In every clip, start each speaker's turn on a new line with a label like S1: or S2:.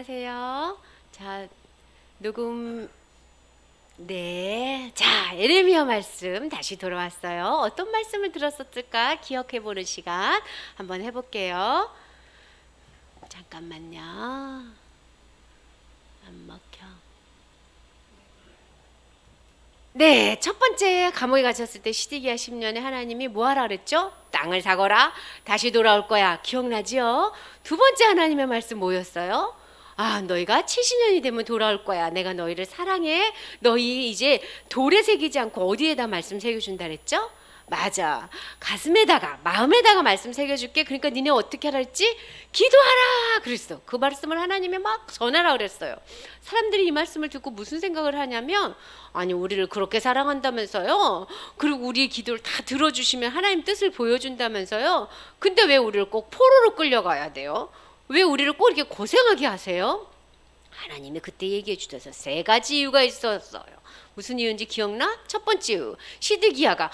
S1: 안녕하세요. 자, 녹음. 네. 자, 예레미야 말씀 다시 돌아왔어요. 어떤 말씀을 들었었을까 기억해 보는 시간 한번 해볼게요. 잠깐만요. 안 먹혀. 네, 첫 번째 감옥에 갇혔을 때 시드기야 10년에 하나님이 뭐 하라 그랬죠? 땅을 사거라. 다시 돌아올 거야. 기억나지요? 두 번째 하나님의 말씀 뭐였어요? 아, 너희가 70년이 되면 돌아올 거야. 내가 너희를 사랑해. 너희 이제 돌에 새기지 않고 어디에다 말씀 새겨준다 그랬죠? 맞아. 가슴에다가 마음에다가 말씀 새겨줄게. 그러니까 니네 어떻게 하라 했지? 기도하라 그랬어. 그 말씀을 하나님이 막 전하라 그랬어요. 사람들이 이 말씀을 듣고 무슨 생각을 하냐면, 아니 우리를 그렇게 사랑한다면서요, 그리고 우리의 기도를 다 들어주시면 하나님 뜻을 보여준다면서요, 근데 왜 우리를 꼭 포로로 끌려가야 돼요? 왜 우리를 꼭 이렇게 고생하게 하세요? 하나님이 그때 얘기해 주셔서 세 가지 이유가 있었어요. 무슨 이유인지 기억나? 첫 번째 이유, 시드기야가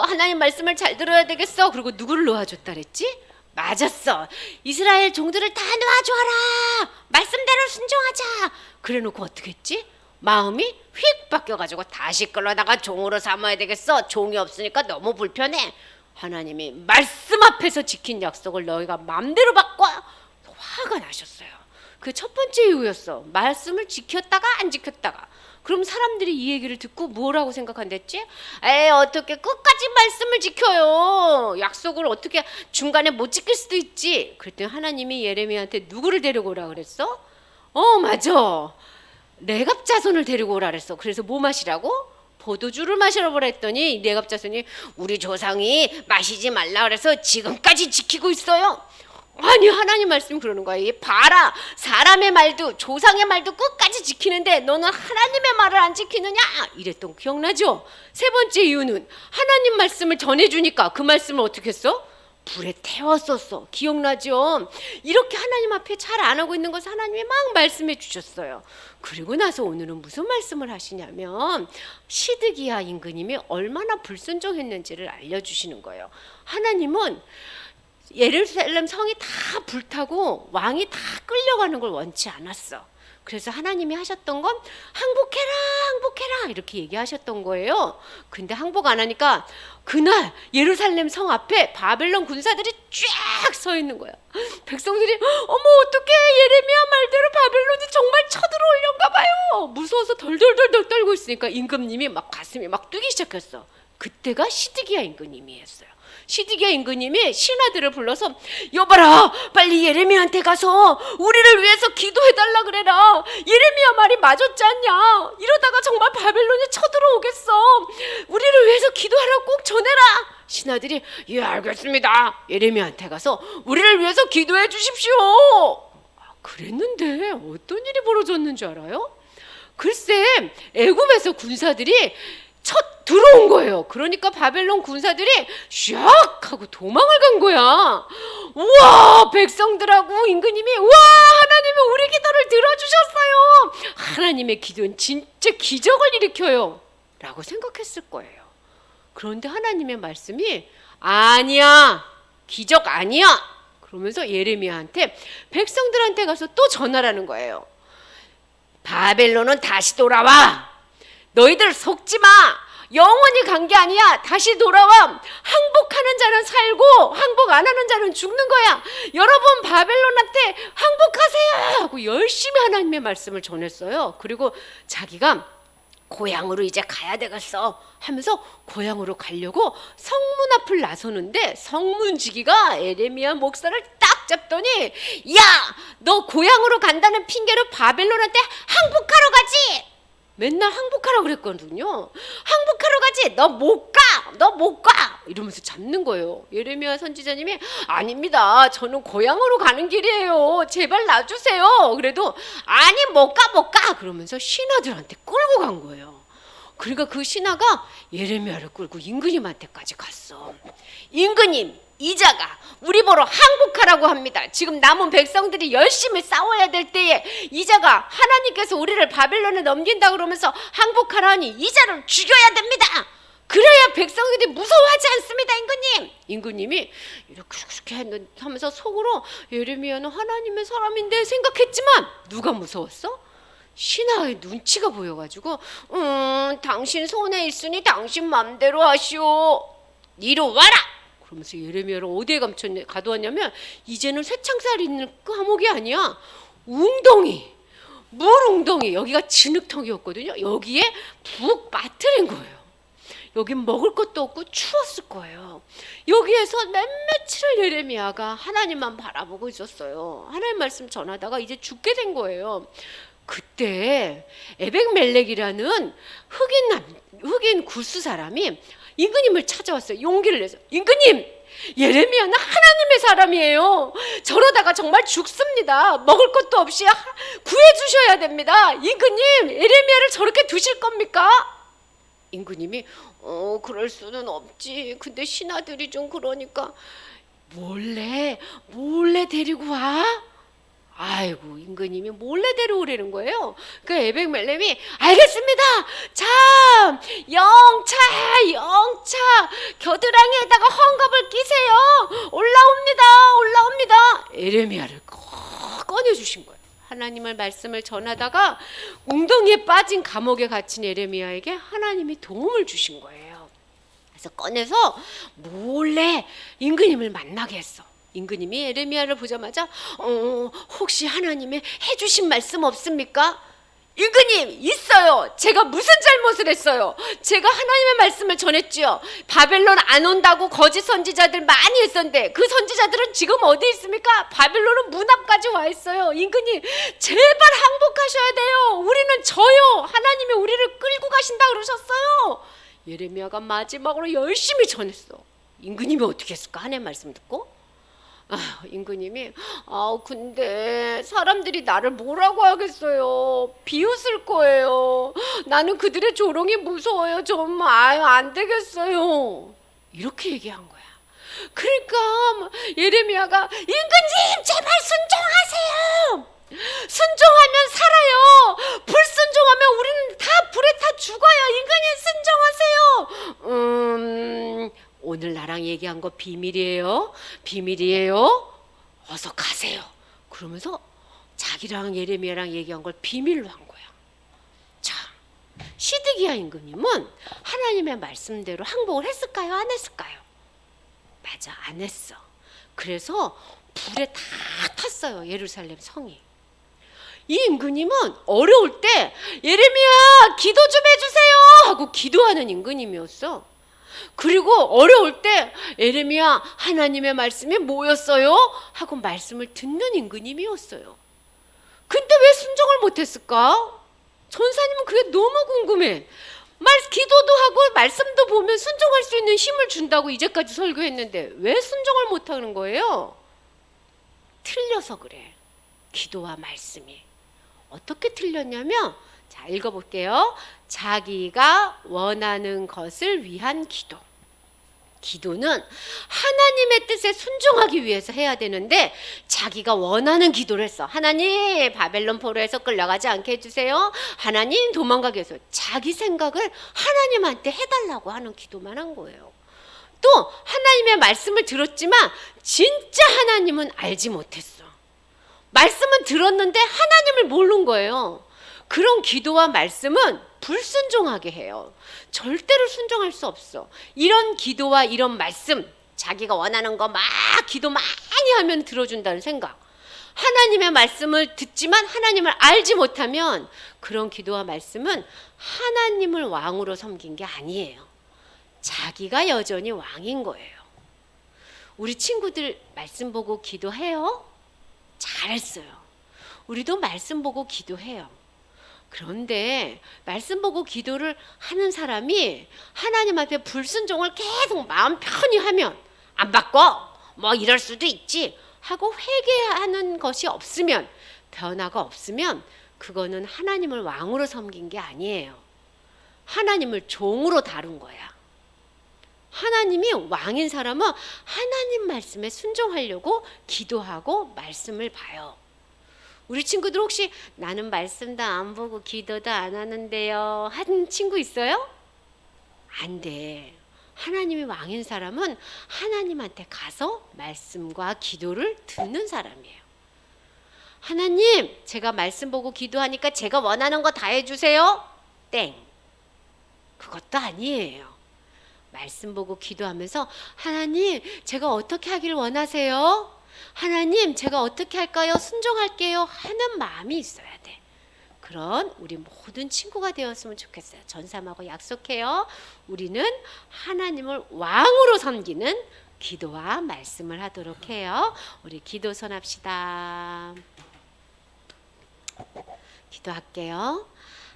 S1: 하나님 말씀을 잘 들어야 되겠어. 그리고 누구를 놓아줬다 그랬지? 맞았어. 이스라엘 종들을 다 놓아줘라. 말씀대로 순종하자. 그래놓고 어떻게 했지? 마음이 휙 바뀌어가지고 다시 끌어다가 종으로 삼아야 되겠어. 종이 없으니까 너무 불편해. 하나님이 말씀 앞에서 지킨 약속을 너희가 마음대로 바꿔. 화가 나셨어요. 그 첫 번째 이유였어. 말씀을 지켰다가 안 지켰다가. 그럼 사람들이 이 얘기를 듣고 뭐라고 생각한댔지? 에이, 어떻게 끝까지 말씀을 지켜요? 약속을 어떻게 중간에 못 지킬 수도 있지. 그랬더니 하나님이 예레미야한테 누구를 데리고 오라 그랬어? 맞아. 레갑 자손을 데리고 오라 그랬어. 그래서 뭐 마시라고? 포도주를 마시라 보라 했더니 레갑 자손이 우리 조상이 마시지 말라 그래서 지금까지 지키고 있어요. 아니, 하나님 말씀이 그러는 거야. 이 봐라, 사람의 말도 조상의 말도 끝까지 지키는데 너는 하나님의 말을 안 지키느냐? 이랬던 거 기억나죠? 세 번째 이유는 하나님 말씀을 전해주니까 그 말씀을 어떻게 했어? 불에 태웠었어. 기억나죠? 이렇게 하나님 앞에 잘 안 하고 있는 것을 하나님이 막 말씀해 주셨어요. 그리고 나서 오늘은 무슨 말씀을 하시냐면 시드기야 임금님이 얼마나 불순종했는지를 알려주시는 거예요. 하나님은 예루살렘 성이 다 불타고 왕이 다 끌려가는 걸 원치 않았어. 그래서 하나님이 하셨던 건 항복해라, 항복해라 이렇게 얘기하셨던 거예요. 근데 항복 안 하니까 그날 예루살렘 성 앞에 바벨론 군사들이 쫙 서 있는 거야. 백성들이 어머 어떡해, 예레미야 말대로 바벨론이 정말 쳐들어오려는가 봐요. 무서워서 덜덜덜덜 떨고 있으니까 임금님이 막 가슴이 막 뛰기 시작했어. 그때가 시드기야 임금님이었어요. 시드기야 임금님이 신하들을 불러서 여봐라, 빨리 예레미야한테 가서 우리를 위해서 기도해달라 그래라. 예레미야 말이 맞았지 않냐? 이러다가 정말 바벨론이 쳐들어오겠어. 우리를 위해서 기도하라고 꼭 전해라. 신하들이 예 알겠습니다. 예레미야한테 가서 우리를 위해서 기도해 주십시오. 그랬는데 어떤 일이 벌어졌는 줄 알아요? 글쎄, 애굽에서 군사들이 들어온 거예요. 그러니까 바벨론 군사들이 샥 하고 도망을 간 거야. 우와, 백성들하고 임금님이 우와, 하나님이 우리 기도를 들어주셨어요. 하나님의 기도는 진짜 기적을 일으켜요 라고 생각했을 거예요. 그런데 하나님의 말씀이 아니야, 기적 아니야 그러면서 예레미야한테 백성들한테 가서 또 전하라는 거예요. 바벨론은 다시 돌아와. 너희들 속지 마. 영원히 간 게 아니야. 다시 돌아와. 항복하는 자는 살고 항복 안 하는 자는 죽는 거야. 여러분 바벨론한테 항복하세요 하고 열심히 하나님의 말씀을 전했어요. 그리고 자기가 고향으로 이제 가야 되겠어 하면서 고향으로 가려고 성문 앞을 나서는데 성문지기가 예레미야 목사를 딱 잡더니 야, 너 고향으로 간다는 핑계로 바벨론한테 항복하러 가지. 맨날 항복하라고 그랬거든요. 항복하러 가지. 너 못 가. 너 못 가. 이러면서 잡는 거예요. 예레미야 선지자님이 아닙니다. 저는 고향으로 가는 길이에요. 제발 놔주세요. 그래도 아니 못 가. 그러면서 신하들한테 끌고 간 거예요. 그러니까 그 신하가 예레미야를 끌고 임금님한테까지 갔어. 임금님, 이자가 우리 보러 항복하라고 합니다. 지금 남은 백성들이 열심히 싸워야 될 때에 이자가 하나님께서 우리를 바벨론에 넘긴다 그러면서 항복하라니 이자를 죽여야 됩니다. 그래야 백성들이 무서워하지 않습니다, 임금님. 임금님이 이렇게 하면서 속으로 예레미야는 하나님의 사람인데 생각했지만 누가 무서웠어? 신하의 눈치가 보여가지고 당신 손에 있으니 당신 맘대로 하시오. 이리 와라. 그러면서 예레미야를 어디에 가두었냐면 이제는 쇠창살이 있는 감옥이 아니야. 웅덩이, 물 웅덩이. 여기가 진흙탕이었거든요. 여기에 푹 빠뜨린 거예요. 여긴 먹을 것도 없고 추웠을 거예요. 여기에서 며칠을 예레미야가 하나님만 바라보고 있었어요. 하나님 말씀 전하다가 이제 죽게 된 거예요. 그때 에벡멜렉이라는 흑인 굴수 사람이 임금님을 찾아왔어요. 용기를 내서, 임금님, 예레미야는 하나님의 사람이에요. 저러다가 정말 죽습니다. 먹을 것도 없이 구해주셔야 됩니다. 임금님, 예레미야를 저렇게 두실 겁니까? 임금님이 그럴 수는 없지. 근데 신하들이 좀 그러니까 몰래 데리고 와. 아이고, 임금님이 몰래 데려오라는 거예요. 그 에벡멜렉이 알겠습니다. 자, 영차 겨드랑이에다가 헝겊을 끼세요. 올라옵니다. 예레미야를 꺼내주신 거예요. 하나님의 말씀을 전하다가 웅덩이에 빠진 감옥에 갇힌 예레미야에게 하나님이 도움을 주신 거예요. 그래서 꺼내서 몰래 임금님을 만나게 했어. 임금님이 예레미야를 보자마자 혹시 하나님의 해주신 말씀 없습니까? 임금님, 있어요. 제가 무슨 잘못을 했어요? 제가 하나님의 말씀을 전했지요. 바벨론 안 온다고 거짓 선지자들 많이 했었는데 그 선지자들은 지금 어디 있습니까? 바벨론은 문 앞까지 와 있어요. 임금님, 제발 항복하셔야 돼요. 우리는 져요. 하나님이 우리를 끌고 가신다 그러셨어요. 예레미야가 마지막으로 열심히 전했어. 임금님이 어떻게 했을까? 하나님의 말씀 듣고 임금님이 근데 사람들이 나를 뭐라고 하겠어요? 비웃을 거예요. 나는 그들의 조롱이 무서워요. 정말 안 되겠어요. 이렇게 얘기한 거야. 그러니까 예레미야가 임금님 제발 순종하세요. 순종하면 살아요. 불순종하면 우리는 다 불에 타 죽어요. 임금님 순종하세요. 오늘 나랑 얘기한 거 비밀이에요. 어서 가세요. 그러면서 자기랑 예레미야랑 얘기한 걸 비밀로 한 거야. 자, 시드기야 임금님은 하나님의 말씀대로 항복을 했을까요? 안 했을까요? 맞아, 안 했어. 그래서 불에 다 탔어요. 예루살렘 성이. 이 임금님은 어려울 때 예레미야 기도 좀 해주세요 하고 기도하는 임금님이었어. 그리고 어려울 때 예레미야 하나님의 말씀이 뭐였어요? 하고 말씀을 듣는 임금님이었어요. 근데 왜 순종을 못했을까? 전사님은 그게 너무 궁금해. 기도도 하고 말씀도 보면 순종할 수 있는 힘을 준다고 이제까지 설교했는데 왜 순종을 못하는 거예요? 틀려서 그래. 기도와 말씀이 어떻게 틀렸냐면, 자, 읽어볼게요. 자기가 원하는 것을 위한 기도. 기도는 하나님의 뜻에 순종하기 위해서 해야 되는데 자기가 원하는 기도를 했어. 하나님, 바벨론 포로에서 끌려가지 않게 해주세요. 하나님, 도망가게 해서 자기 생각을 하나님한테 해달라고 하는 기도만 한 거예요. 또 하나님의 말씀을 들었지만 진짜 하나님은 알지 못했어. 말씀은 들었는데 하나님을 모르는 거예요. 그런 기도와 말씀은 불순종하게 해요. 절대로 순종할 수 없어. 이런 기도와 이런 말씀, 자기가 원하는 거 막 기도 많이 하면 들어준다는 생각. 하나님의 말씀을 듣지만 하나님을 알지 못하면 그런 기도와 말씀은 하나님을 왕으로 섬긴 게 아니에요. 자기가 여전히 왕인 거예요. 우리 친구들 말씀 보고 기도해요? 잘했어요. 우리도 말씀 보고 기도해요. 그런데 말씀 보고 기도를 하는 사람이 하나님 앞에 불순종을 계속 마음 편히 하면 안 바꿔 뭐 이럴 수도 있지 하고 회개하는 것이 없으면, 변화가 없으면 그거는 하나님을 왕으로 섬긴 게 아니에요. 하나님을 종으로 다룬 거야. 하나님이 왕인 사람은 하나님 말씀에 순종하려고 기도하고 말씀을 봐요. 우리 친구들 혹시 나는 말씀도 안 보고 기도도 안 하는데요 하는 친구 있어요? 안 돼. 하나님이 왕인 사람은 하나님한테 가서 말씀과 기도를 듣는 사람이에요. 하나님, 제가 말씀 보고 기도하니까 제가 원하는 거 다 해주세요. 땡. 그것도 아니에요. 말씀 보고 기도하면서 하나님, 제가 어떻게 하기를 원하세요? 하나님, 제가 어떻게 할까요? 순종할게요. 하는 마음이 있어야 돼. 그런 우리 모든 친구가 되었으면 좋겠어요. 전삼하고 약속해요. 우리는 하나님을 왕으로 섬기는 기도와 말씀을 하도록 해요. 우리 기도 선합시다. 기도할게요.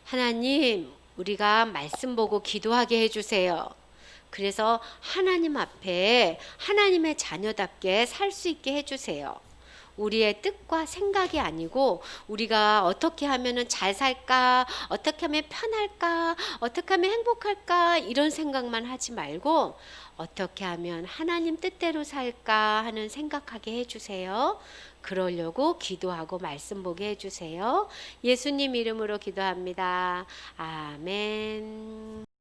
S1: 하나님, 우리가 말씀 보고 기도하게 해주세요. 그래서 하나님 앞에 하나님의 자녀답게 살 수 있게 해주세요. 우리의 뜻과 생각이 아니고 우리가 어떻게 하면 잘 살까, 어떻게 하면 편할까, 어떻게 하면 행복할까 이런 생각만 하지 말고 어떻게 하면 하나님 뜻대로 살까 하는 생각하게 해주세요. 그러려고 기도하고 말씀 보게 해주세요. 예수님 이름으로 기도합니다. 아멘.